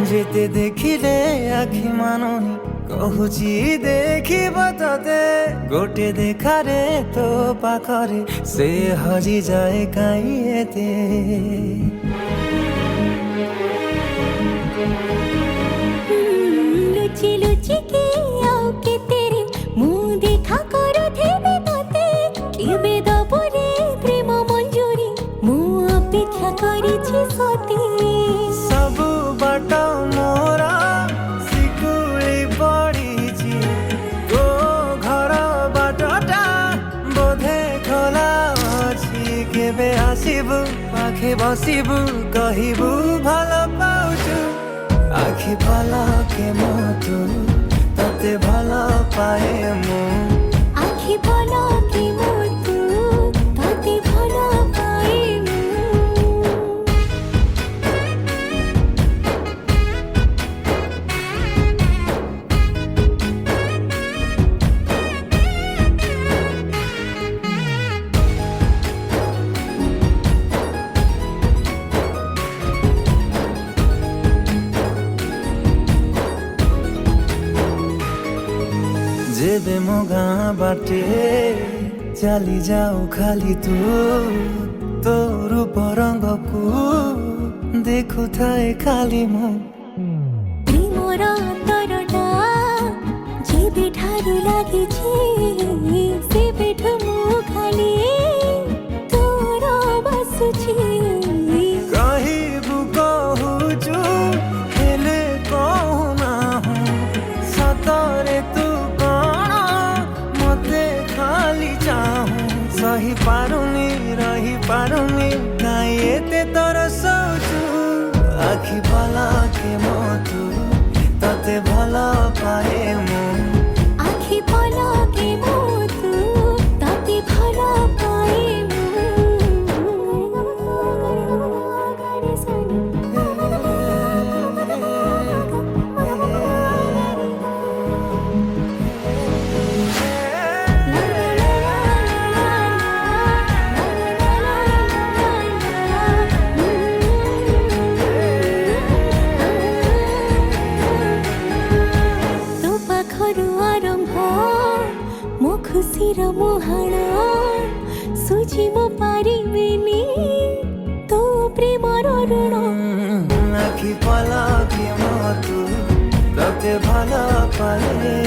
যেতে দেখিলে আখি মাননি কহুচি দেখিব ততে গোটে দেখারে তো পাখরে সে হজি যায় কাইয়েতে লুচি লুচি কে আও কে তেরে মুহ দেখা করুথিবে ততে কেবে দবরে প্রেম মঞ্জুরি মুহ অপেক্ষা করিছি সতে ସବୁ ବାଟ ମୋର ଶିକୁଳି ପଡ଼ିଛି ତୋ ଘର ବାଟଟା ବୋଧେ ଖୋଲା ଅଛି କେବେ ଆସିବୁ ପାଖେ ବସିବୁ କହିବୁ ଭଲ ପାଉଛୁ ଆଖି ପଲକେ ମୁଁ ତୁ ତତେ ଭଲ ପାଏ ମୁଁ আখি পলকে মোর তু ততে ভাল পাই মু जेबे मो गाँ बाटे चली जाऊ खाली तू तो रूप रंग को देखु थाए खाली मु প্রেমর অন্তরটা যেবে ঠারু লাগিছে সেবেঠু মু খালি তোর বসুছি कहबू कहूचु हेले कहू ना सतरे तू कौन मते खाली चाहूं सही पारुनी रही पारुनी काई एते तोर सोचू आखि पलके मो तू तते भल पाए मु আখি পলকে মো তু ততে ভাল পাই মু তো পাখরু আরম্ভ মো খুশির মুহাণ সুঝি মো পারিবিনি তো প্রেমর ঋণ आखि पलके मो तू तते भल पाए